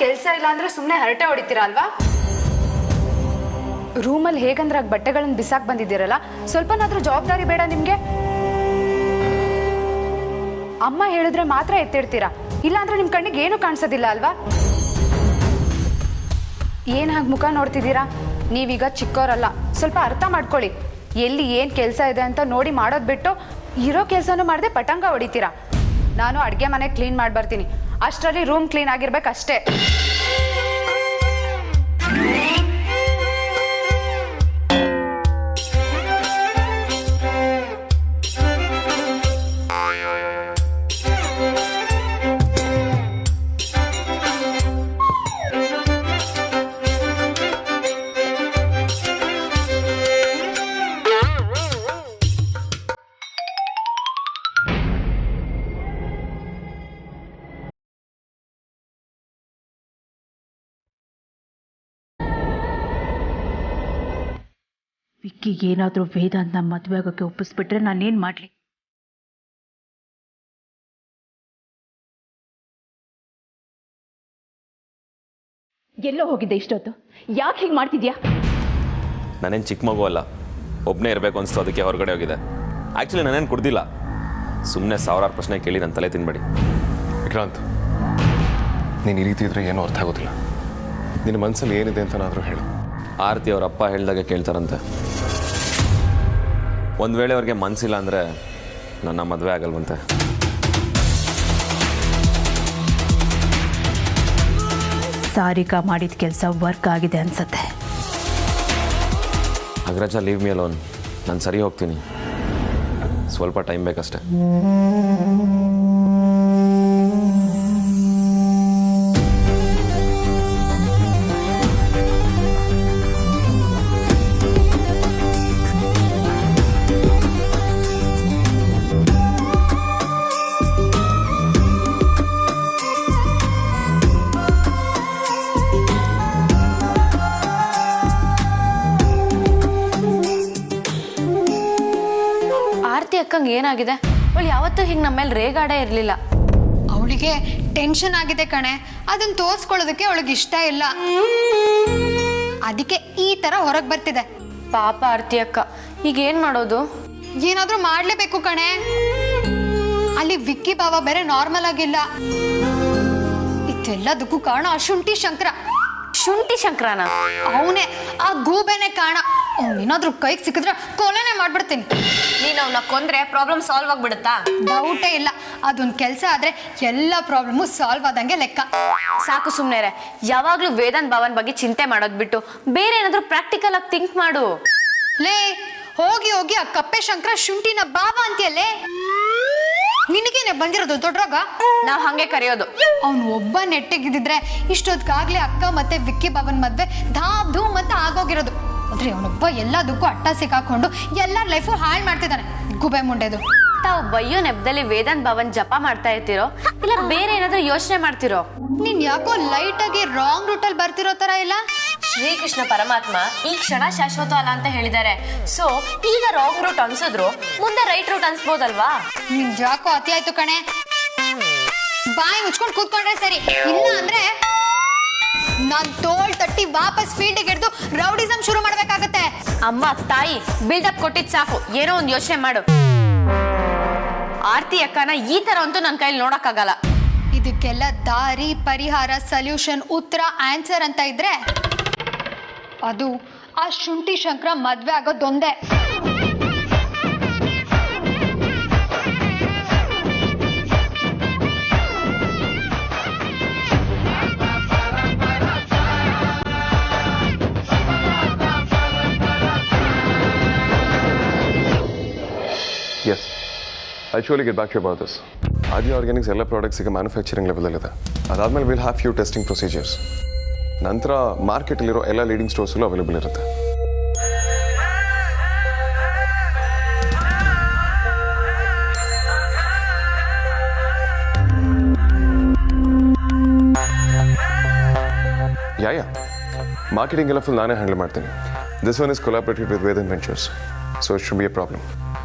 ಕೆಲಸ ಇಲ್ಲ ಅಂದ್ರೆ ಸುಮ್ಮನೆ ಹರಟೆ ಹೊಡಿತೀರಾ ಅಲ್ವಾ? ರೂಮಲ್ಲಿ ಹೇಗಂದ್ರೆ ಬಟ್ಟೆಗಳನ್ನು ಬಿಸಾಕ್ ಬಂದಿದ್ದೀರಲ್ಲ, ಸ್ವಲ್ಪನಾದ್ರೂ ಜವಾಬ್ದಾರಿ ಬೇಡ ನಿಮ್ಗೆ? ಅಮ್ಮ ಹೇಳಿದ್ರೆ ಮಾತ್ರ ಎತ್ತಿಡ್ತೀರಾ, ಇಲ್ಲಾಂದ್ರೆ ನಿಮ್ ಕಣ್ಣಿಗೆ ಏನು ಕಾಣಿಸೋದಿಲ್ಲ ಅಲ್ವಾ? ಏನ್ ಹಾಗೆ ಮುಖ ನೋಡ್ತಿದ್ದೀರಾ? ನೀವೀಗ ಚಿಕ್ಕವರಲ್ಲ, ಸ್ವಲ್ಪ ಅರ್ಥ ಮಾಡ್ಕೊಳ್ಳಿ. ಎಲ್ಲಿ ಏನ್ ಕೆಲಸ ಇದೆ ಅಂತ ನೋಡಿ ಮಾಡೋದ್ ಬಿಟ್ಟು ಇರೋ ಕೆಲಸನೂ ಮಾಡದೆ ಪಟಂಗ ಹೊಡಿತೀರಾ. ನಾನು ಅಡುಗೆ ಮನೆ ಕ್ಲೀನ್ ಮಾಡಿ ಬರ್ತೀನಿ, ಅಷ್ಟರಲ್ಲಿ ರೂಮ್ ಕ್ಲೀನ್ ಆಗಿರ್ಬೇಕಷ್ಟೇ. ವಿಕ್ಕಿಗೆ ಏನಾದರೂ ವೇದಾಂತನ ಮದುವೆ ಆಗೋಕ್ಕೆ ಒಪ್ಪಿಸ್ಬಿಟ್ರೆ ನಾನೇನು ಮಾಡಲಿ? ಎಲ್ಲೋ ಹೋಗಿದ್ದೆ ಇಷ್ಟೊತ್ತು? ಯಾಕೆ ಹೀಗೆ ಮಾಡ್ತಿದ್ಯಾ? ನಾನೇನು ಚಿಕ್ಕ ಮಗು ಅಲ್ಲ, ಒಬ್ಬನೇ ಇರಬೇಕು ಅನಿಸ್ತು, ಅದಕ್ಕೆ ಹೊರಗಡೆ ಹೋಗಿದೆ. ಆ್ಯಕ್ಚುಲಿ ನಾನೇನು ಕುಡ್ದಿಲ್ಲ, ಸುಮ್ಮನೆ ಸಾವಿರಾರು ಪ್ರಶ್ನೆ ಕೇಳಿ ನನ್ನ ತಲೆ ತಿನ್ಬೇಡಿ. ವಿಕ್ರಾಂತ್, ನೀನು ಈ ರೀತಿ ಇದ್ರೆ ಏನೂ ಅರ್ಥ ಆಗೋದಿಲ್ಲ. ನಿನ್ನ ಮನಸ್ಸಲ್ಲಿ ಏನಿದೆ ಅಂತನಾದರೂ ಹೇಳು. ಆರತಿ ಅವ್ರ ಅಪ್ಪ ಹೇಳಿದಾಗ ಕೇಳ್ತಾರಂತೆ. ಒಂದು ವೇಳೆ ಅವ್ರಿಗೆ ಮನಸ್ಸಿಲ್ಲ ಅಂದರೆ ನನ್ನ ಮದುವೆ ಆಗಲ್ವಂತೆ. ಸಾರಿಕಾ ಮಾಡಿದ ಕೆಲಸ ವರ್ಕ್ ಆಗಿದೆ ಅನ್ಸತ್ತೆ. ಅಗ್ರಜ ಲೀವ್ ಮಿ ಅಲೋನ್, ನಾನು ಸರಿ ಹೋಗ್ತೀನಿ, ಸ್ವಲ್ಪ ಟೈಮ್ ಬೇಕಷ್ಟೆ. ಅಕ್ಕಂಗೆ ಏನಾಗಿದೆ? ಅವಳು ಯಾವತ್ತೂ ಹಿಂಗೆ ನಮ್ಮ ಮೇಲೆ ರೇಗಾಡೇ ಇರಲಿಲ್ಲ. ಅವಳಿಗೆ ಟೆನ್ಷನ್ ಆಗಿದೆ ಕಣೆ, ಅದನ್ನ ತೋರಿಸ್ಕೊಳ್ಳೋದಕ್ಕೆ ಅವಳಿಗೆ ಇಷ್ಟ ಇಲ್ಲ, ಅದಕ್ಕೆ ಈ ತರ ಹೊರಗೆ ಬರ್ತಿದೆ. ಪಾಪ ಆರತಿ ಅಕ್ಕ, ಈಗ ಏನ್ ಮಾಡೋದು? ಏನಾದ್ರೂ ಮಾಡ್ಲೇಬೇಕು ಕಣೆ. ಅಲ್ಲಿ ವಿಕ್ಕಿ ಬಾವ ಬೇರೆ ನಾರ್ಮಲ್ ಆಗಿಲ್ಲ. ಇದೆಲ್ಲದಕ್ಕೂ ಕಾರಣ ಆ ಶುಂಠಿ ಶಂಕರ. ಶುಂಠಿ ಶಂಕರನ? ಅವನೇ, ಆ ಗೂಬೆನೆ ಕಾರಣ. ಅವನೇನಾದ್ರೂ ಕೈಗೆ ಸಿಕ್ಕಿದ್ರೆ ಕೊಲೆನೆ ಮಾಡ್ಬಿಡ್ತೀನಿ. ನೀನು ಅವನ್ನ ಕೊಂದ್ರೆ ಪ್ರಾಬ್ಲಮ್ ಸಾಲ್ವ್ ಆಗ್ಬಿಡುತ್ತಾ? ಡೌಟೇ ಇಲ್ಲ. ಅದೊಂದು ಕೆಲಸ ಆದ್ರೆ ಎಲ್ಲ ಪ್ರಾಬ್ಲಮ್ಮು ಸಾಲ್ವ್ ಆದಂಗೆ ಲೆಕ್ಕ. ಸಾಕು ಸುಮ್ಮನೆ. ಯಾವಾಗ್ಲೂ ವೇದಾಂತ್ ಭಾವನ್ ಬಗ್ಗೆ ಚಿಂತೆ ಮಾಡೋದ್ ಬಿಟ್ಟು ಬೇರೆ ಏನಾದ್ರೂ ಪ್ರಾಕ್ಟಿಕಲ್ ಆಗಿ ಥಿಂಕ್ ಮಾಡು. ಲೇ, ಹೋಗಿ ಹೋಗಿ ಆ ಕಪ್ಪೆ ಶಂಕರ ಶುಂಠಿನ ಬಾಬಾ ಅಂತೀಯಲ್ಲೇ. ನಿನಗೇನೆ ಬಂದಿರೋದು ದೊಡ್ಡರಾಗ? ನಾವ್ ಹಂಗೆ ಕರೆಯೋದು. ಅವನು ಒಬ್ಬ ನೆಟ್ಟಿಗಿದ್ರೆ ಇಷ್ಟೊತ್ತಿಗಾಗ್ಲೇ ಅಕ್ಕ ಮತ್ತೆ ವಿಕ್ಕಿ ಬಾಬನ್ ಮದ್ವೆ ಧಾಮ್ ಧೂಮ್ ಅಂತ ಆಗೋಗಿರೋದು. ಆದ್ರೆ ಅವನೊಬ್ಬ ಎಲ್ಲದಕ್ಕೂ ಅಟ್ಟ ಸಿಕ್ಕಾಕೊಂಡು ಎಲ್ಲರ ಲೈಫು ಹಾಳು ಮಾಡ್ತಿದ್ದಾನೆ, ಗುಬೆ ಮುಂಡೆದು. ತಾವು ಬಯ್ಯೋ ನೆಪದಲ್ಲಿ ವೇದಾಂತ್ ಭವನ್ ಜಪ ಮಾಡ್ತಾ ಇರ್ತಿರೋ ಇಲ್ಲ ಬೇರೆ ಏನಾದ್ರೂ ಯೋಚನೆ ಮಾಡ್ತಿರೋ? ನೀನ್ ಯಾಕೋ ಲೈಟ್ ಆಗಿ ರಾಂಗ್ ರೂಟಲ್ಲಿ ಬರ್ತಿರೋ ತರ ಇಲ್ಲ? ಶ್ರೀಕೃಷ್ಣ ಪರಮಾತ್ಮ ಈ ಕ್ಷಣ ಶಾಶ್ವತ ಅಲ್ಲ ಅಂತ ಹೇಳಿದ್ದಾರೆ. ಸೊ ಈಗ ರಾಂಗ್ ರೂಟ್ ಅನ್ಸಿದ್ರು ಮುಂದೆ ರೈಟ್ ರೂಟ್ ಅನ್ಸ್ಬೋದಲ್ವಾ? ನಿನ್ ಜಾಕೋ ಅತಿ ಆಯ್ತು ಕಣೆ. ಬಾಯಿ ಮುಚ್ಕೊಂಡು ಕೂತ್ಕೊಂಡ್ರೆ ಸರಿ, ಇಲ್ಲ ಅಂದ್ರೆ ನಾನ್ ತೋಳ್ ತಟ್ಟಿ ವಾಪಸ್ ಫೀಲ್ಡ್ ಹಿಡಿದು ರೌಡಿಸಂ ಶುರು ಮಾಡ್ಬೇಕಾಗತ್ತೆ. ಅಮ್ಮ ತಾಯಿ ಬಿಲ್ಡಪ್ ಕೊಟ್ಟಿದ್ ಸಾಕು, ಏನೋ ಒಂದ್ ಯೋಚನೆ ಮಾಡು. ಆರ್ತಿ ಅಕ್ಕನ ಈ ತರ ಅಂತೂ ನನ್ನ ಕೈಲಿ ನೋಡಕ್ಕಾಗಲ್ಲ. ಇದಕ್ಕೆಲ್ಲ ದಾರಿ, ಪರಿಹಾರ, ಸೊಲ್ಯೂಷನ್, ಉತ್ತರ, ಆನ್ಸರ್ ಅಂತ ಇದ್ರೆ ಅದು ಆ ಶುಂಠಿ ಶಂಕರ ಮದ್ವೆ ಆಗೋದೊಂದೇ. Yes, I'll surely get back to you about this. Adi Organics ಎಲ್ಲ ಪ್ರಾಡಕ್ಟ್ಸ್ ಈಗ ಮ್ಯಾನುಫ್ಯಾಕ್ಚರಿಂಗ್ ಲೆವೆಲಲ್ಲಿದೆ. ಅದಾದ್ಮೇಲೆ will have few testing procedures. ನಂತರ ಮಾರ್ಕೆಟಲ್ಲಿರೋ ಎಲ್ಲ ಲೀಡಿಂಗ್ ಸ್ಟೋರ್ಸಲ್ಲೂ ಅವೈಲೇಬಲ್ ಇರುತ್ತೆ. ಯಾ ಮಾರ್ಕೆಟಿಂಗ್ ಎಲ್ಲ ಫುಲ್ ನಾನೇ ಹ್ಯಾಂಡಲ್ ಮಾಡ್ತೀನಿ. This one is collaborated with Vedant ventures, so it should be a problem.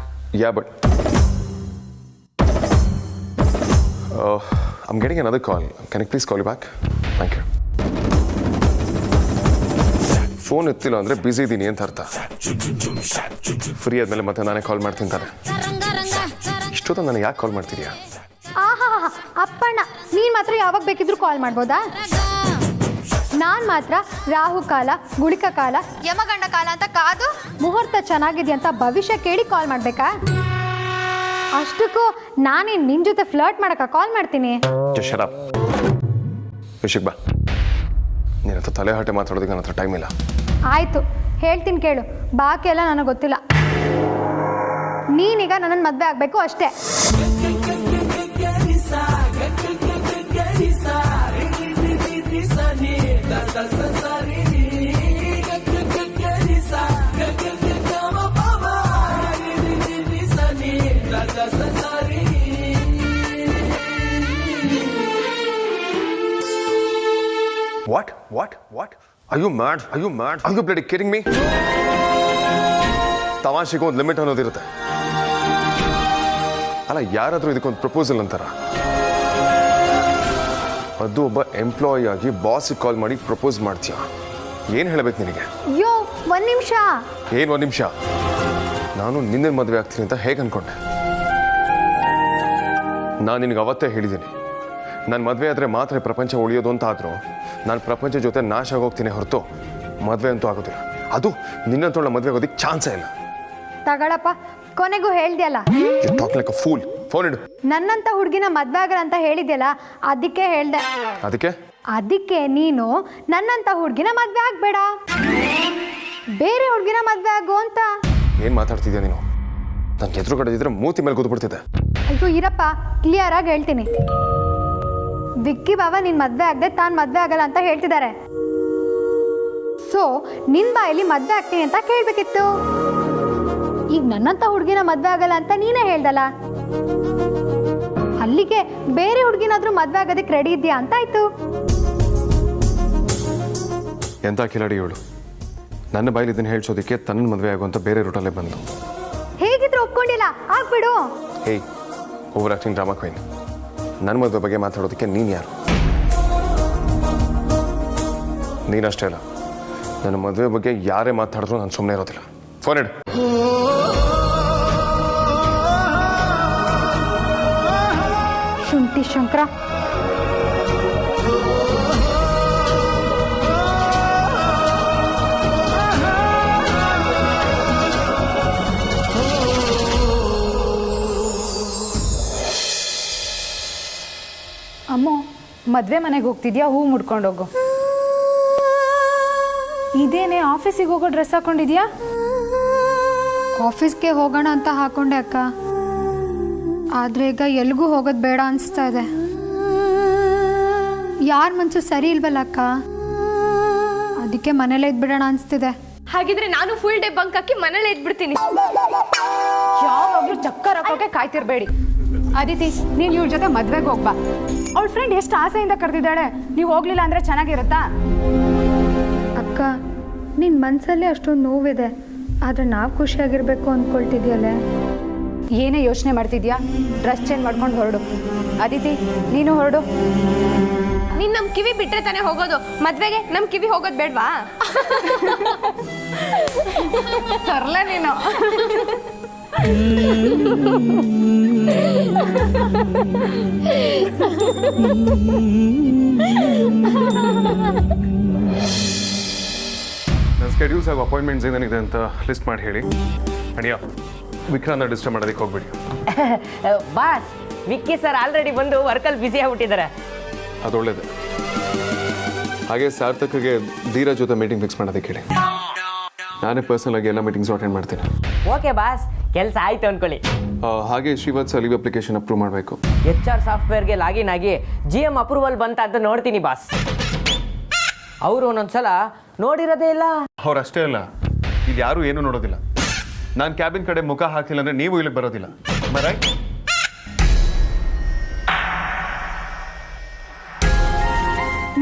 Yeah, but I'm getting another call. Can I please call you back? Thank you. Phone ಎತ್ತಿಲ್ಲ ಅಂದರೆ busy ಇದ್ದೀನಿ ಅಂತ ಅರ್ಥ. Free ಆದಮೇಲೆ ಮತ್ತೆ ನಾನೇ ಕಾಲ್ ಮಾಡ್ತೀನಿ ತಾನೆ. ಇಷ್ಟೊತ್ತು ನನಗೆ ಯಾಕೆ ಕಾಲ್ ಮಾಡ್ತಿದ್ಯಾ? ಆಹಾ ಅಪ್ಪಣ್ಣ, ನೀನು ಮಾತ್ರ ಯಾವಾಗ ಬೇಕಿದ್ರೂ ಕಾಲ್ ಮಾಡ್ಬೋದಾ? ನಾನು ಮಾತ್ರ ರಾಹು ಕಾಲ, ಗುಳಿಕ ಕಾಲ, ಯಮಗಂಡ ಕಾಲ ಅಂತ ಕಾದು ಮುಹೂರ್ತ ಚೆನ್ನಾಗಿದೆ ಅಂತ ಭವಿಷ್ಯ ಕೇಳಿ ಕಾಲ್ ಮಾಡಬೇಕಾ? ಅಷ್ಟಕ್ಕೂ ನಾನೇನು ನಿನ್ನ ಜೊತೆ ಫ್ಲರ್ಟ್ ಮಾಡೋಕ್ಕೆ ಕಾಲ್ ಮಾಡ್ತೀನಿ? ಶರಾಬ್ ವಿಷಯಕ್ಕೆ ಬಾ. ನಿನ್ನ ಹತ್ರ ತಲೆ ಹಾಟೆ ಮಾತಾಡೋದಕ್ಕೆ ನನ್ನ ಹತ್ರ ಟೈಮ್ ಇಲ್ಲ. ಆಯಿತು, ಹೇಳ್ತೀನಿ ಕೇಳು. ಬಾಕಿ ಎಲ್ಲ ನನಗೆ ಗೊತ್ತಿಲ್ಲ. ನೀನೀಗ ನನ್ನನ್ನು ಮದುವೆ ಆಗಬೇಕು ಅಷ್ಟೇ. What? Are you mad? Are you bloody kidding me? ತಮಾಷೆಗೂ ಒಂದು ಲಿಮಿಟ್ ಅನ್ನೋದಿರುತ್ತೆ ಅಲ್ಲ. ಯಾರಾದರೂ ಇದಕ್ಕೊಂದು ಪ್ರಪೋಸಲ್ ಅಂತಾರ? ಅದು ಒಬ್ಬ ಎಂಪ್ಲಾಯಿ ಆಗಿ ಬಾಸಿಗೆ ಕಾಲ್ ಮಾಡಿ ಪ್ರಪೋಸ್ ಮಾಡ್ತೀಯ. ಏನು ಹೇಳಬೇಕು ನಿನಗೆ? ಅಯ್ಯೋ ಒಂದು ನಿಮಿಷ. ಏನು ಒಂದು ನಿಮಿಷ? ನಾನು ನಿನ್ನೆ ಮದುವೆ ಆಗ್ತೀನಿ ಅಂತ ಹೇಗೆ ಅನ್ಕೊಂಡೆ? ನಾನು ನಿನಗೆ ಅವತ್ತೇ ಹೇಳಿದ್ದೀನಿ, ನಾನು ಮದುವೆ ಆದರೆ ಮಾತ್ರ ಪ್ರಪಂಚ ಉಳಿಯೋದು ಅಂತ. ಆದರೂ ನಾನು ಪ್ರಪಂಚ ಜೊತೆ ನಾಶ ಆಗೋಗ್ತೀನಿ ಹೊರತು ಮದುವೆ ಅಂತೂ ಆಗೋದಿಲ್ಲ. ಅದು ನಿನ್ನಂತೋಳ ಮದುವೆ ಆಗೋದಕ್ಕೆ ಚಾನ್ಸೇ ಇಲ್ಲ. ತಗಳಪ್ಪ, ಕೊನೆಗೂ ಹೇಳ್ದೆಯಲ್ಲ. You talk like a fool. Phone ಇಡು. ನನ್ನಂತ ಹುಡುಗಿನ ಮದ್ವೆ ಆಗಲ್ಲ ಅಂತ ಹೇಳಿದ್ಯಲ್ಲ, ಅದಕ್ಕೆ ಹೇಳ್ದೆ. ಅದಕ್ಕೆ ನೀನು ನನ್ನಂತ ಹುಡುಗಿನ ಮದ್ವೆ ಆಗ್ಬೇಡ, ಬೇರೆ ಹುಡುಗಿನ ಮದ್ವೆ ಆಗು ಅಂತ. ಏನು ಮಾತಾಡ್ತಿದ್ಯಾ ನೀನು? ನನ್ನ ಎದುರುಗಡೆ ಇದ್ರೆ ಮೂತಿ ಮೇಲೆ ಕೂತ್ಬಿಡ್ತಿದ್ದೆ. ಅಯ್ಯೋ ಇರಪ್ಪ, ಕ್ಲಿಯರ್ ಆಗಿ ಹೇಳ್ತೀನಿ. ವಿಕ್ಕಿ ಬಾಬಾ ನೀನ್ ಮದ್ವೆ ಆಗದೆ ತಾನು ಮದ್ವೆ ಆಗಲ್ಲ ಅಂತ ಹೇಳ್ತಿದ್ದಾರೆ. ಸೊ ನಿನ್ ಬಾಯಲ್ಲಿ ಮದ್ವೆ ಆಗ್ತೀನಿ ಅಂತ ಕೇಳ್ಬೇಕಿತ್ತು. ಈಗ ನನ್ನಂತ ಹುಡುಗಿನ ಮದ್ವೆ ಆಗಲ್ಲ ಅಂತ ನೀನೇ ಹೇಳ್ದಲ್ಲ, ಅಲ್ಲಿಗೆ ಬೇರೆ ಹುಡುಗಿನಾದ್ರೂ ಮದ್ವೆ ಆಗೋದಕ್ಕೆ ರೆಡಿ ಇದೆಯಾ ಅಂತ ಆಯ್ತು. ಎಂತ ಕಿಲಾಡಿ ಇವಳು. ನನ್ನ ಬಾಯಲ್ಲಿ ಇದನ್ನು ಹೇಳ್ಸೋದಕ್ಕೆ ತನ್ನ ಮದುವೆ ಆಗುವಂತ ಬೇರೆ ರೂಟಲ್ಲೇ ಬಂದು. ಹೇಗಿದ್ರು ಒಪ್ಕೊಂಡಿಲ್ಲ, ಆಗ್ಬಿಡು. ಹೇಯ್, ಓವರ್ ಆಕ್ಟಿಂಗ್ ಡ್ರಾಮಾ ಕ್ವೀನ್. ನನ್ನ ಮದುವೆ ಬಗ್ಗೆ ಮಾತಾಡೋದಕ್ಕೆ ನೀನು ಯಾರು? ನೀನಷ್ಟೇ ಅಲ್ಲ, ನನ್ನ ಮದುವೆ ಬಗ್ಗೆ ಯಾರೇ ಮಾತಾಡಿದ್ರು ನಾನು ಸುಮ್ಮನೆ ಇರೋದಿಲ್ಲ. ಫೋನ್ ಇಡು. ಶುಂಠಿ ಶಂಕರ, ಅಮ್ಮೋ, ಮದುವೆ ಮನೆಗೆ ಹೋಗ್ತಿದ್ಯಾ? ಹೂ ಮುಡ್ಕೊಂಡೋಗು. ಇದೇನೆ ಆಫೀಸಿಗೆ ಹೋಗೋ ಡ್ರೆಸ್ ಹಾಕೊಂಡಿದ್ಯಾ? ಆಫೀಸ್ಗೆ ಹೋಗೋಣ ಅಂತ ಹಾಕೊಂಡೆ ಅಕ್ಕ. ಆದರೆ ಈಗ ಎಲ್ಗೂ ಹೋಗೋದು ಬೇಡ ಅನಿಸ್ತಾ ಇದೆ. ಯಾರ ಮನಸ್ಸು ಸರಿ ಇಲ್ವಲ್ಲ ಅಕ್ಕ, ಅದಕ್ಕೆ ಮನೇಲೇ ಇದ್ಬಿಡೋಣ ಅನಿಸ್ತಿದೆ. ಹಾಗಿದ್ರೆ ನಾನು ಫುಲ್ ಡೇ ಬಂಕ್ ಹಾಕಿ ಮನೇಲೆ ಇದ್ಬಿಡ್ತೀನಿ. ಯಾವಾಗಲೂ ಚಕ್ಕರ್ ಹಾಕೋಕೆ ಕಾಯ್ತಿರ್ಬೇಡಿ. ಅದಿತಿ, ನೀನು ಇವ್ರ ಜೊತೆ ಮದ್ವೆಗೆ ಹೋಗ್ಬಾ. ಅವಳ ಫ್ರೆಂಡ್ ಎಷ್ಟು ಆಸೆಯಿಂದ ಕರೆದಿದ್ದಾಳೆ. ನೀವು ಹೋಗ್ಲಿಲ್ಲ ಅಂದ್ರೆ ಚೆನ್ನಾಗಿರುತ್ತಾ? ಅಕ್ಕ, ನಿನ್ನ ಮನಸ್ಸಲ್ಲಿ ಅಷ್ಟೊಂದು ನೋವಿದೆ, ಆದರೆ ನಾವು ಖುಷಿಯಾಗಿರ್ಬೇಕು ಅಂದ್ಕೊಳ್ತಿದ್ಯಲ್ಲೇ. ಏನೇ ಯೋಚನೆ ಮಾಡ್ತಿದ್ಯಾ? ಡ್ರೆಸ್ ಚೇಂಜ್ ಮಾಡ್ಕೊಂಡು ಹೊರಡು. ಅದಿತಿ, ನೀನು ಹೊರಡು. ನೀನ್ ನಮ್ ಕಿವಿ ಬಿಟ್ರೆ ತಾನೇ ಹೋಗೋದು, ಮದ್ವೆಗೆ ನಮ್ ಕಿವಿ ಹೋಗೋದು ಬೇಡ್ವಾ? ತರ್ಲ ನೀನು. ನನ್ನ ಸ್ಕೆಡ್ಯೂಲ್ಸ್ ಹಾಗೂ ಅಪಾಯಿಂಟ್ಮೆಂಟ್ಸ್ ಏನೇನಿದೆ ಅಂತ ಲಿಸ್ಟ್ ಮಾಡಿ ಹೇಳಿ. ಅಡಿಯಾ, ವಿಕ್ರಾಂತ ಡಿಸ್ಟರ್ಬ್ ಮಾಡೋದಕ್ಕೆ ಹೋಗ್ಬೇಡಿ. ಬಾಸ್, ವಿಕ್ಕಿ ಸರ್ ಆಲ್ರೆಡಿ ಬಂದು ವರ್ಕಲ್ಲಿ ಬ್ಯುಸಿ ಆಗ್ಬಿಟ್ಟಿದ್ದಾರೆ. ಅದು ಒಳ್ಳೇದು. ಹಾಗೆ ಸಾರ್ಥಕ್ಗೆ ಧೀರ ಜೊತೆ ಮೀಟಿಂಗ್ ಫಿಕ್ಸ್ ಮಾಡೋದಕ್ಕೆ ಹೇಳಿ. ನಾನೇ ಪರ್ಸನಲ್ ಆಗಿ ಎಲ್ಲ ಮೀಟಿಂಗ್ಸ್ ಅಟೆಂಡ್ ಮಾಡ್ತೀನಿ. ಓಕೆ ಬಾಸ್, ಕೆಲಸ ಆಯ್ತು ಅನ್ಕೊಳ್ಳಿ. ಹಾಗೆ ಶ್ರೀವತ್ಸ ಲೀವ್ ಅಪ್ಲಿಕೇಶನ್ ಅಪ್ರೂವ್ ಮಾಡಬೇಕು. HR ಸಾಫ್ಟ್ವೇರ್ಗೆ ಲಾಗಿನ್ ಆಗಿ GM ಅಪ್ರೂವಲ್ ಬಂತ ಅಂತ ನೋಡ್ತೀನಿ ಬಾಸ್. ಅವರು ಒಂದೊಂದ್ಸಲ ನೋಡಿರೋದೇ ಇಲ್ಲ. ಅವ್ರಷ್ಟೇ ಅಲ್ಲ, ಇದು ಯಾರು ಏನೂ ನೋಡೋದಿಲ್ಲ. ನಾನು ಕ್ಯಾಬಿನ್ ಕಡೆ ಮುಖ ಹಾಕಿಲ್ಲ ಅಂದ್ರೆ ನೀವು ಇಲ್ಲಿಗೆ ಬರೋದಿಲ್ಲ. ರೈಟ್?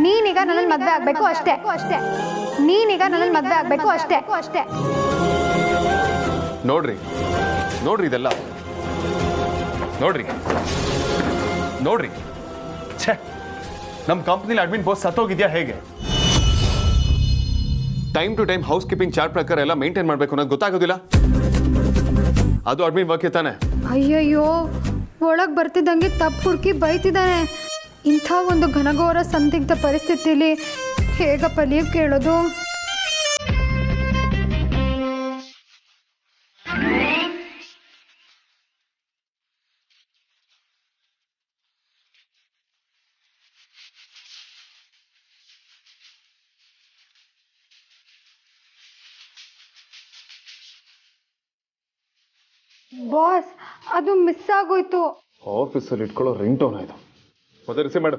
ನೀನೀಗ ನನ್ನನ್ನು ಮದ್ವೆ ಆಗ್ಬೇಕು ಅಷ್ಟೇ. ನೀನೀಗ ನನ್ನನ್ನು ಮದ್ವೆ ಆಗ್ಬೇಕು ಅಷ್ಟೇ. ನೋಡ್ರಿ ಇದೆಲ್ಲ ನೋಡ್ರಿ. ಛೇ, ನಮ್ಮ ಕಂಪ್ನಿಲಿ ಅಡ್ಮಿನ್ ಪೋಸ್ಟ್ ಸತ್ತೋಗಿದ್ಯಾ ಹೇಗೆ? Time to time housekeeping chart ಪ್ರಕಾರ ಎಲ್ಲ ಮೇಂಟೈನ್ ಮಾಡಬೇಕು ಅನ್ನೋದು ಗೊತ್ತಾಗೋದಿಲ್ಲ. ಅದು ಅಡ್ಮಿನ್ ವರ್ಕ್ ತಾನೆ. ಅಯ್ಯಯ್ಯೋ, ಒಳಗೆ ಬರ್ತಿದ್ದಂಗೆ ತಪ್ಪು ಹುಡುಕಿ ಬೈತಿದ್ದಾನೆ. ಇಂಥ ಒಂದು ಘನಘೋರ ಸಂದಿಗ್ಧ ಪರಿಸ್ಥಿತಿಲಿ ಹೇಗಪ್ಪ ಲೀವ್ ಕೇಳೋದು? ಬಾಸ್, ಅದು ಮಿಸ್ ಆಗೋಯ್ತು. ಆಫೀಸಲ್ಲಿ ಇಟ್ಕೊಳ್ಳೋ ರಿಂಗ್ ಟೋನ್ ಆಯ್ತು. ಮತ್ತೆ ರಿಸೀವ್ ಮಾಡು.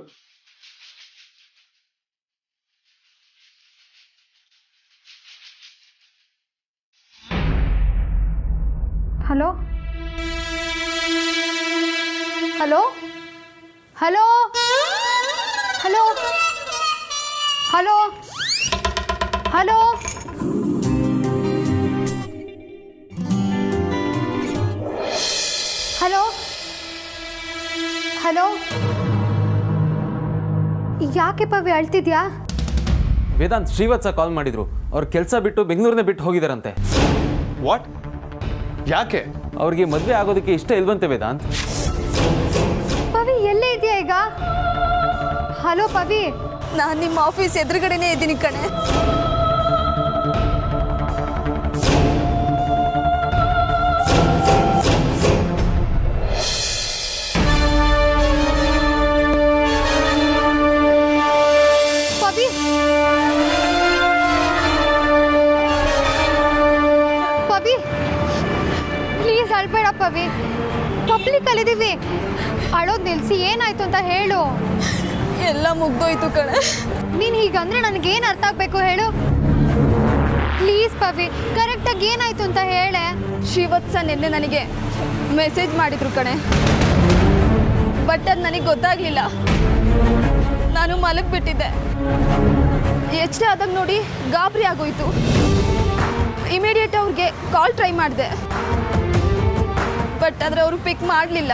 Hello hello hello hello hello hello hello hello ಯಾಕೆ ಪವಿ ಅಳ್ತಿದ್ಯಾ? ವೇದಾಂತ್ ಶ್ರೀವತ್ಸ ಕಾಲ್ ಮಾಡಿದ್ರು. ಅವ್ರ ಕೆಲಸ ಬಿಟ್ಟು ಬೆಂಗಳೂರನ್ನೇ ಬಿಟ್ಟು ಹೋಗಿದಾರಂತೆ. ವಾಟ್? ಯಾಕೆ? ಅವ್ರಿಗೆ ಮದುವೆ ಆಗೋದಕ್ಕೆ ಇಷ್ಟ ಇಲ್ವಂತೆ ವೇದಾಂತ್. ಪವಿ ಎಲ್ಲೇ ಇದೆಯಾ ಈಗ? ಹಲೋ ಪವಿ, ನಾನು ನಿಮ್ಮ ಆಫೀಸ್ ಎದುರುಗಡೆನೇ ಇದ್ದೀನಿ ಕಣೆ. ಪವಿ ಪವಿ ಪ್ಲೀಸ್ ಅಳ್ಬೇಡ ಪವಿ, ಪಬ್ಲಿಕ್ ಅಲ್ಲಿದ್ದೀವಿ. ಅಳೋದು ನಿಲ್ಸಿ, ಏನಾಯ್ತು ಅಂತ ಹೇಳು. ಎಲ್ಲ ಮುಗ್ದೋಯ್ತು ಕಣೆ. ನೀನು ಹೀಗಂದ್ರೆ ನನಗೇನು ಅರ್ಥ ಆಗ್ಬೇಕು ಹೇಳು? ಪ್ಲೀಸ್ ಪವಿ, ಕರೆಕ್ಟಾಗಿ ಏನಾಯ್ತು ಅಂತ ಹೇಳೆ. ಶ್ರೀವತ್ಸ ನಿನ್ನೆ ನನಗೆ ಮೆಸೇಜ್ ಮಾಡಿದ್ರು ಕಣೆ, ಬಟ್ ಅದು ನನಗೆ ಗೊತ್ತಾಗ್ಲಿಲ್ಲ. ನಾನು ಮಲಗಿಬಿಟ್ಟಿದ್ದೆ. ಎಷ್ಟೇ ಆದಾಗ ನೋಡಿ ಗಾಬರಿ ಆಗೋಯ್ತು. ಇಮಿಡಿಯೇಟ್ ಅವ್ರಿಗೆ ಕಾಲ್ ಟ್ರೈ ಮಾಡಿದೆ, ಬಟ್ ಆದರೆ ಅವರು ಪಿಕ್ ಮಾಡಲಿಲ್ಲ.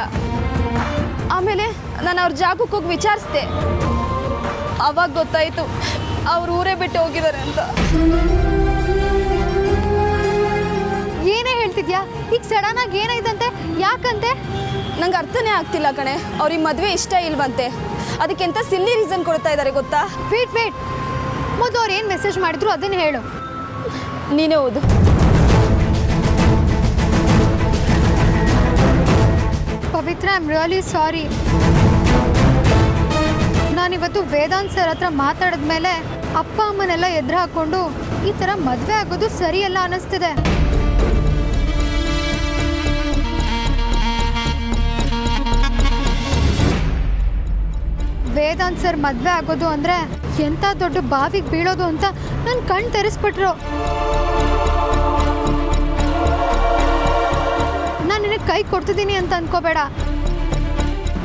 ಆಮೇಲೆ ನಾನು ಅವ್ರ ಜಾಗಕ್ಕೆ ಹೋಗಿ ವಿಚಾರಿಸಿದೆ. ಆವಾಗ ಗೊತ್ತಾಯಿತು ಅವ್ರು ಊರೇ ಬಿಟ್ಟು ಹೋಗಿದ್ದಾರೆ ಅಂತ. ಏನೇ ಹೇಳ್ತಿದ್ಯಾ? ಈಗ ಸಡನ್ ಆಗಿ ಏನಾಯ್ತಂತೆ? ಯಾಕಂತೆ? ನಂಗೆ ಅರ್ಥನೇ ಆಗ್ತಿಲ್ಲ ಕಣೆ. ಅವ್ರಿಗೆ ಮದುವೆ ಇಷ್ಟ ಇಲ್ವಂತೆ, ಅದಕ್ಕೆಂತ ಸಿಲ್ಲಿ ರೀಸನ್ ಕೊಡ್ತಾ ಇದ್ದಾರೆ ಗೊತ್ತಾ? ವೇಟ್ ಮೊದಲು ಅವ್ರು ಏನು ಮೆಸೇಜ್ ಮಾಡಿದ್ರು ಅದನ್ನು ಹೇಳು. ನೀನೇ ಓದು. ಪವಿತ್ರ, ಐ ಆಮ್ ರಿಯಲಿ ಸಾರಿ. ನಾನಿವತ್ತು ವೇದಾಂತ್ ಸರ್ ಹತ್ರ ಮಾತಾಡಿದ್ಮೇಲೆ ಅಪ್ಪ ಅಮ್ಮನೆಲ್ಲ ಎದುರು ಹಾಕ್ಕೊಂಡು ಈ ಥರ ಮದುವೆ ಆಗೋದು ಸರಿಯಲ್ಲ ಅನ್ನಿಸ್ತಿದೆ. ವೇದಾಂತ್ ಸರ್ ಮದುವೆ ಆಗೋದು ಅಂದರೆ ಎಂಥ ದೊಡ್ಡ ಬಾವಿಗೆ ಬೀಳೋದು ಅಂತ ನನ್ನ ಕಣ್ಣು ತೆರೆಸ್ಬಿಟ್ರು. ನಾನು ನಿನಗೆ ಕೈ ಕೊಡ್ತಿದ್ದೀನಿ ಅಂತ ಅನ್ಕೋಬೇಡ.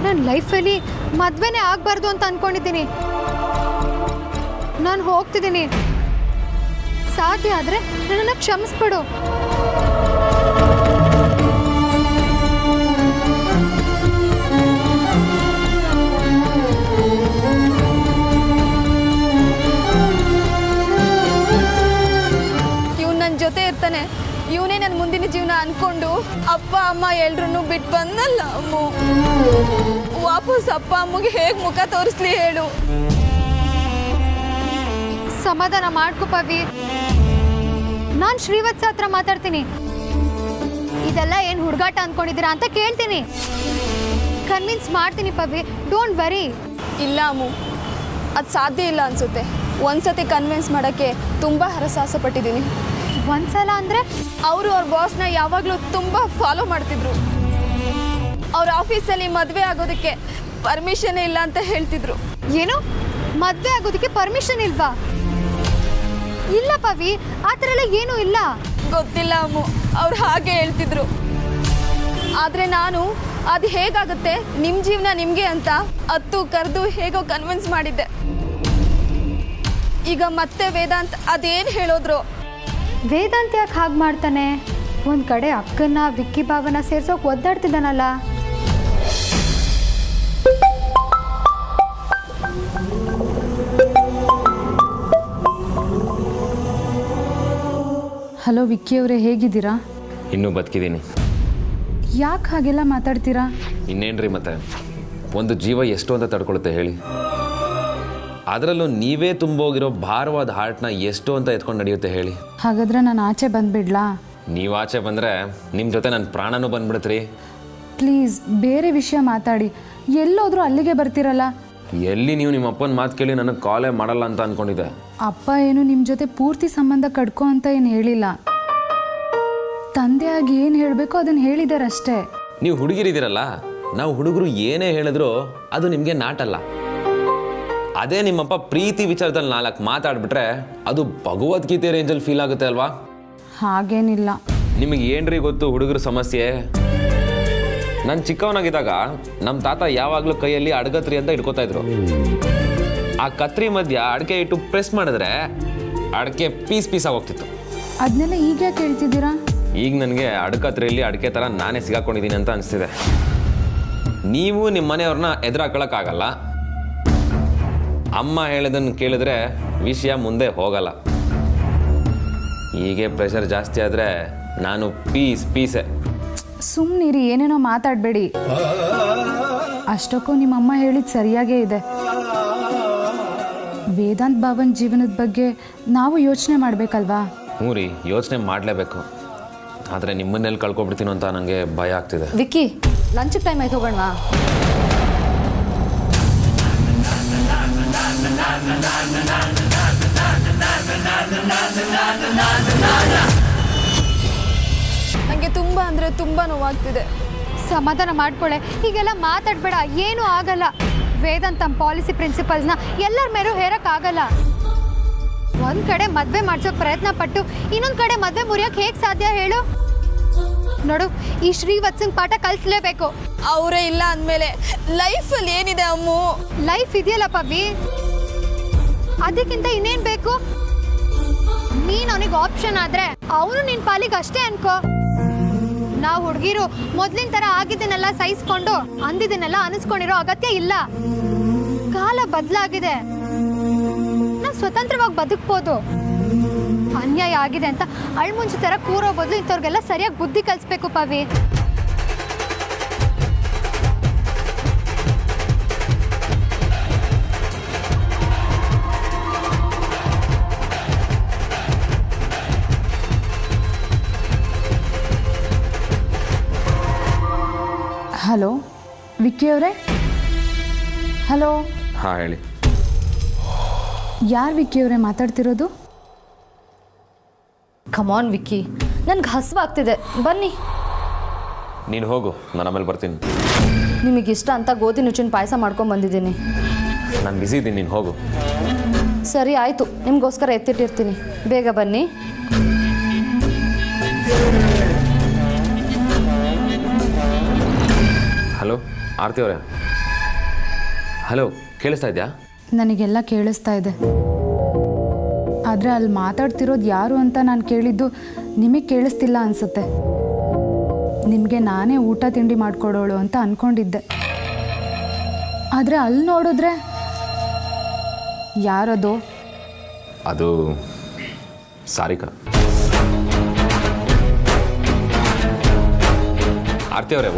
ನನ್ನ ಲೈಫಲ್ಲಿ ಮದುವೆನೇ ಆಗಬಾರ್ದು ಅಂತ ಅಂದ್ಕೊಂಡಿದ್ದೀನಿ. ನಾನು ಹೋಗ್ತಿದ್ದೀನಿ. ಸಾಧ್ಯ ಆದರೆ ನನ್ನನ್ನು ಕ್ಷಮಿಸ್ಬಿಡು. ಇವ್ನು ನನ್ನ ಜೊತೆ ಇರ್ತಾನೆ, ಇವನೇ ನನ್ನ ಮುಂದಿನ ಜೀವನ ಅನ್ಕೊಂಡು ಅಪ್ಪ ಅಮ್ಮ ಎಲ್ರೂ ಬಿಟ್ಟು ಬಂದಲ್ಲ ಅಮ್ಮ. ವಾಪಸ್ ಅಪ್ಪ ಅಮ್ಮಗೆ ಹೇಗೆ ಮುಖ ತೋರಿಸ್ಲಿ ಹೇಳು? ಸಮಾಧಾನ ಮಾಡ್ಕೊ ಪವಿ. ನಾನು ಶ್ರೀವತ್ಸ ಹತ್ರ ಮಾತಾಡ್ತೀನಿ. ಇದೆಲ್ಲ ಏನು ಹುಡುಗಾಟ ಅಂದ್ಕೊಂಡಿದ್ದೀರಾ ಅಂತ ಕೇಳ್ತೀನಿ. ಕನ್ವಿನ್ಸ್ ಮಾಡ್ತೀನಿ ಪವಿ, ಡೋಂಟ್ ವರಿ. ಇಲ್ಲ ಅಮ್ಮು, ಅದು ಸಾಧ್ಯ ಇಲ್ಲ ಅನಿಸುತ್ತೆ. ಒಂದ್ಸತಿ ಕನ್ವಿನ್ಸ್ ಮಾಡೋಕ್ಕೆ ತುಂಬ ಹರಸಾಹಸ ಪಟ್ಟಿದ್ದೀನಿ. ಒಂದ್ಸಲ ಅಂದರೆ? ಅವರು ಅವ್ರ ಬಾಸ್ನ ಯಾವಾಗಲೂ ತುಂಬ ಫಾಲೋ ಮಾಡ್ತಿದ್ರು. ಅವ್ರ ಆಫೀಸಲ್ಲಿ ಮದುವೆ ಆಗೋದಕ್ಕೆ ಪರ್ಮಿಷನ್ ಇಲ್ಲ ಅಂತ ಹೇಳ್ತಿದ್ರು. ಏನು, ಮದುವೆ ಆಗೋದಕ್ಕೆ ಪರ್ಮಿಷನ್ ಇಲ್ವಾ? ಇಲ್ಲ ಪವಿ, ಆ ಥರ ಎಲ್ಲ ಏನೂ ಇಲ್ಲ. ಗೊತ್ತಿಲ್ಲ ಅಮ್ಮು, ಅವ್ರು ಹಾಗೆ ಹೇಳ್ತಿದ್ರು. ಆದರೆ ನಾನು ಅದು ಹೇಗಾಗುತ್ತೆ, ನಿಮ್ಮ ಜೀವನ ನಿಮಗೆ ಅಂತ ಹತ್ತು ಕರೆದು ಹೇಗೋ ಕನ್ವಿನ್ಸ್ ಮಾಡಿದ್ದೆ. ಈಗ ಮತ್ತೆ ವೇದಾಂತ್ ಅದೇನು ಹೇಳಿದ್ರು. ವೇದಾಂತ್ ಯಾಕೆ ಹಾಗೆ ಮಾಡ್ತಾನೆ? ಒಂದು ಕಡೆ ಅಕ್ಕನ ವಿಕ್ಕಿ ಭಾವನ ಸೇರ್ಸೋಕೆ ಒದ್ದಾಡ್ತಿದ್ದಾನಲ್ಲ. ಹಲೋ ವಿಕ್ಕಿ ಅವರೇ, ಹೇಗಿದ್ದೀರಾ? ಇನ್ನೂ ಬದುಕಿದ್ದೀನಿ. ಯಾಕೆ ಹಾಗೆಲ್ಲ ಮಾತಾಡ್ತೀರಾ? ಇನ್ನೇನ್ರಿ ಮತ್ತೆ, ಒಂದು ಜೀವ ಎಷ್ಟು ಅಂತ ತಡ್ಕೊಳುತ್ತೆ ಹೇಳಿ. ಅದರಲ್ಲೂ ನೀವೇ ತುಂಬೋಗಿರೋ ಭಾರವಾದ ಹಾರ್ಟ್ನ ಎಷ್ಟು ಅಂತ ಎತ್ಕೊಂಡು ನಡೆಯುತ್ತೆ ಹೇಳಿ. ಹಾಗಾದ್ರೆ ನಾನು ಆಚೆ ಬಂದುಬಿಡ್ಲಾ? ನೀವು ಆಚೆ ಬಂದರೆ ನಿಮ್ಮ ಜೊತೆ ನನ್ನ ಪ್ರಾಣನೂ ಬಂದ್ಬಿಡುತ್ತೀ. ಪ್ಲೀಸ್ ಬೇರೆ ವಿಷಯ ಮಾತಾಡಿ. ಎಲ್ಲೋದ್ರೂ ಅಲ್ಲಿಗೆ ಬರ್ತೀರಲ್ಲ. ಎಲ್ಲಿ ನೀವು ನಿಮ್ಮ ಅಪ್ಪನ ಮಾತು ಕೇಳಿ ನನಗೆ ಕಾಲೇ ಮಾಡಲ್ಲ ಅಂತ ಅಂದ್ಕೊಂಡಿದ್ದೆ. ಅಪ್ಪ ಏನು ನಿಮ್ಮ ಜೊತೆ ಪೂರ್ತಿ ಸಂಬಂಧ ಕಡ್ಕೊ ಅಂತ ಏನು ಹೇಳಿಲ್ಲ. ತಂದೆಯಾಗಿ ಏನು ಹೇಳಬೇಕು ಅದನ್ನು ಹೇಳಿದಾರಷ್ಟೇ. ನೀವು ಹುಡುಗಿರಿದ್ದೀರಲ್ಲ, ನಾವು ಹುಡುಗರು ಏನೇ ಹೇಳಿದ್ರು ಅದು ನಿಮಗೆ ನಾಟಲ್ಲ. ಅದೇ ನಿಮ್ಮಪ್ಪ ಪ್ರೀತಿ ವಿಚಾರದಲ್ಲಿ 4 ಮಾತಾಡ್ಬಿಟ್ರೆ ಅದು ಭಗವದ್ಗೀತೆ ರೇಂಜಲ್ಲಿ ಫೀಲ್ ಆಗುತ್ತೆ ಅಲ್ವಾ? ಹಾಗೇನಿಲ್ಲ. ನಿಮಗೆ ಏನ್ರಿ ಗೊತ್ತು ಹುಡುಗರ ಸಮಸ್ಯೆ? ನಾನು ಚಿಕ್ಕವನಾಗಿದ್ದಾಗ ನಮ್ಮ ತಾತ ಯಾವಾಗಲೂ ಕೈಯಲ್ಲಿ ಅಡ್ಗತ್ರಿ ಅಂತ ಇಟ್ಕೋತಾ ಇದ್ರು. ಆ ಕತ್ರಿ ಮಧ್ಯ ಅಡಿಕೆ ಇಟ್ಟು ಪ್ರೆಸ್ ಮಾಡಿದ್ರೆ ಅಡಿಕೆ ಪೀಸ್ ಆಗೋಗ್ತಿತ್ತು. ಅದನ್ನೆಲ್ಲ ಈಗ ಯಾಕೆ ಹೇಳ್ತಿದ್ದೀರಾ? ಈಗ ನನಗೆ ಅಡ್ಕತ್ರಿಯಲ್ಲಿ ಅಡಿಕೆ ಥರ ನಾನೇ ಸಿಗಾಕೊಂಡಿದ್ದೀನಿ ಅಂತ ಅನಿಸ್ತಿದೆ. ನೀವು ನಿಮ್ಮ ಮನೆಯವ್ರನ್ನ ಎದುರಾಕೊಳ್ಳೋಕ್ಕಾಗಲ್ಲ. ಅಮ್ಮ ಹೇಳೋದನ್ನು ಕೇಳಿದ್ರೆ ವಿಷಯ ಮುಂದೆ ಹೋಗಲ್ಲ. ಹೀಗೆ ಪ್ರೆಷರ್ ಜಾಸ್ತಿ ಆದರೆ ನಾನು ಪೀಸೆ. ಸುಮ್ಮನಿರಿ, ಏನೇನೋ ಮಾತಾಡಬೇಡಿ. ಅಷ್ಟಕ್ಕೂ ನಿಮ್ಮಮ್ಮ ಹೇಳಿದ್ದು ಸರಿಯಾಗೇ ಇದೆ. ವೇದಾಂತ್ ಬಾಬನ್ ಜೀವನದ ಬಗ್ಗೆ ನಾವು ಯೋಚನೆ ಮಾಡಬೇಕಲ್ವಾ? ಹ್ಞೂ ರೀ, ಯೋಚನೆ ಮಾಡಲೇಬೇಕು. ಆದರೆ ನಿಮ್ಮನ್ನೆಲ್ಲಿ ಕಳ್ಕೊಬಿಡ್ತೀನೋ ಅಂತ ನನಗೆ ಭಯ ಆಗ್ತಿದೆ. ವಿಕ್ಕಿ, ಲಂಚ್ ಟೈಮ್ ಆಯ್ತು, ಹೋಗೋಣವಾ? ನನಗೆ ತುಂಬ ಅಂದರೆ ತುಂಬ ನೋವಾಗ್ತಿದೆ. ಸಮಾಧಾನ ಮಾಡ್ಕೊಳ್ಳೆ, ಹೀಗೆಲ್ಲ ಮಾತಾಡಬೇಡ. ಏನೂ ಆಗಲ್ಲ. ವೇದಾಂತ್ ತಮ್ಮ ಪಾಲಿಸಿ ಪ್ರಿನ್ಸಿಪಲ್ಸ್ನ ಎಲ್ಲರ ಮೇಲೂ ಹೇರಕ್ಕಾಗಲ್ಲ. ಒಂದು ಕಡೆ ಮದುವೆ ಮಾಡ್ಸೋಕೆ ಪ್ರಯತ್ನ ಪಟ್ಟು ಇನ್ನೊಂದು ಕಡೆ ಮದುವೆ ಮುರಿಯೋಕೆ ಹೇಗೆ ಸಾಧ್ಯ ಹೇಳು? ನೋಡು, ಈ ಶ್ರೀವತ್ಸಂಗ್ ಪಾಠ ಕಲಿಸ್ಲೇಬೇಕು. ಅವರೇ ಇಲ್ಲ ಅಂದಮೇಲೆ ಲೈಫಲ್ಲಿ ಏನಿದೆ ಅಮ್ಮು? ಲೈಫ್ ಇದೆಯಲ್ಲ ಪವಿ, ಅದಕ್ಕಿಂತ ಇನ್ನೇನು ಬೇಕು? ನೀನು ಅವನಿಗೆ ಆಪ್ಷನ್ ಆದರೆ ಅವನು ನಿನ್ನ ಪಾಲಿಗೆ ಅಷ್ಟೇ ಅನ್ಕೋ. ನಾವು ಹುಡುಗಿರು ಮೊದಲಿನ ಥರ ಆಗಿದ್ದನ್ನೆಲ್ಲ ಸಹಿಸ್ಕೊಂಡು ಅಂದಿದ್ದನ್ನೆಲ್ಲ ಅನಿಸ್ಕೊಂಡಿರೋ ಅಗತ್ಯ ಇಲ್ಲ. ಕಾಲ ಬದಲಾಗಿದೆ. ನಾವು ಸ್ವತಂತ್ರವಾಗಿ ಬದುಕ್ಬೋದು. ಅನ್ಯಾಯ ಆಗಿದೆ ಅಂತ ಅಳ್ಮುಂಚಿ ಥರ ಕೂರೋ ಬದಲು ಇಂಥವ್ರಿಗೆಲ್ಲ ಸರಿಯಾಗಿ ಬುದ್ಧಿ ಕಲಿಸ್ಬೇಕು ಪವಿ. ಹಲೋ ವಿಕ್ಕಿ ಅವರೇ? ಹಲೋ. ಹಾಂ ಹೇಳಿ. ಯಾರು ವಿಕ್ಕಿ ಅವರೇ ಮಾತಾಡ್ತಿರೋದು? ಕಮಾನ್ ವಿಕ್ಕಿ, ನನ್ಗೆ ಹಸುವಾಗ್ತಿದೆ, ಬನ್ನಿ. ನೀನು ಹೋಗು, ನಾನು ಆಮೇಲೆ ಬರ್ತೀನಿ. ನಿಮಗಿಷ್ಟ ಅಂತ ಗೋಧಿ ನುಚ್ಚಿನ ಪಾಯಸ ಮಾಡ್ಕೊಂಡು ಬಂದಿದ್ದೀನಿ. ನಾನು ಬಿಸಿ ಇದ್ದೀನಿ, ನೀನು ಹೋಗು. ಸರಿ ಆಯಿತು, ನಿಮಗೋಸ್ಕರ ಎತ್ತಿಟ್ಟಿರ್ತೀನಿ, ಬೇಗ ಬನ್ನಿ. ಹಲೋ ಆರತಿ ಅವರೇ? ಹಲೋ, ಕೇಳಿಸ್ತಾ ಇದೆಯಾ? ನನಗೆಲ್ಲ ಕೇಳಿಸ್ತಾ ಇದೆ. ಆದರೆ ಅಲ್ಲಿ ಮಾತಾಡ್ತಿರೋದು ಯಾರು ಅಂತ ನಾನು ಕೇಳಿದ್ದು ನಿಮಗೆ ಕೇಳಿಸ್ತಿಲ್ಲ ಅನಿಸುತ್ತೆ. ನಿಮಗೆ ನಾನೇ ಊಟ ತಿಂಡಿ ಮಾಡಿಕೊಡೋಳು ಅಂತ ಅಂದ್ಕೊಂಡಿದ್ದೆ. ಆದರೆ ಅಲ್ಲಿ ನೋಡಿದ್ರೆ ಯಾರದು? ಅದು ಸಾರಿಕಾ. ಆರತಿ ಅವರೇ,